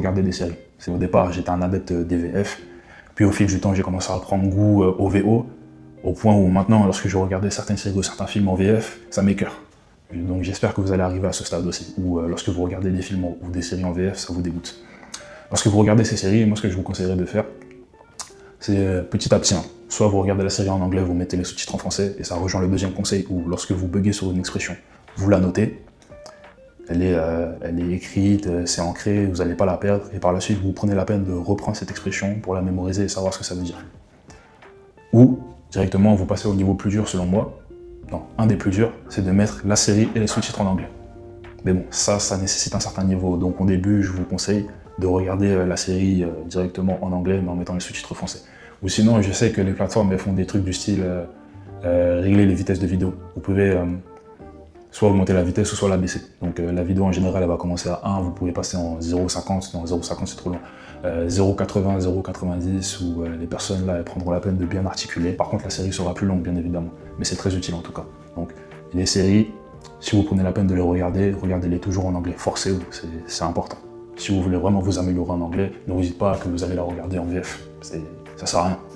regarder des séries. Au départ, j'étais un adepte des VF, puis au fil du temps, j'ai commencé à prendre goût au VO, au point où maintenant, lorsque je regardais certaines séries ou certains films en VF, ça m'écœure. Donc j'espère que vous allez arriver à ce stade aussi, où lorsque vous regardez des films ou des séries en VF, ça vous dégoûte. Lorsque vous regardez ces séries, moi ce que je vous conseillerais de faire, c'est petit à petit. Soit vous regardez la série en anglais, vous mettez les sous-titres en français, et ça rejoint le deuxième conseil, où lorsque vous buguez sur une expression, vous la notez. Elle est écrite, c'est ancré, vous n'allez pas la perdre, et par la suite, vous prenez la peine de reprendre cette expression pour la mémoriser et savoir ce que ça veut dire. Ou, directement, vous passez au niveau plus dur, selon moi. Non, un des plus durs, c'est de mettre la série et les sous-titres en anglais. Mais bon, ça nécessite un certain niveau, donc au début, je vous conseille de regarder la série directement en anglais, mais en mettant les sous-titres français. Ou sinon, je sais que les plateformes, elles font des trucs du style régler les vitesses de vidéo. Vous pouvez soit augmenter la vitesse, soit la baisser. Donc la vidéo en général, elle va commencer à 1, vous pouvez passer en 0,50, non 0,50 c'est trop long, 0,80, 0,90, où les personnes là, elles prendront la peine de bien articuler. Par contre, la série sera plus longue, bien évidemment, mais c'est très utile en tout cas. Donc les séries, si vous prenez la peine de les regarder, regardez-les toujours en anglais, forcez-vous, c'est important. Si vous voulez vraiment vous améliorer en anglais, n'hésitez pas que vous allez la regarder en VF, ça sert à rien.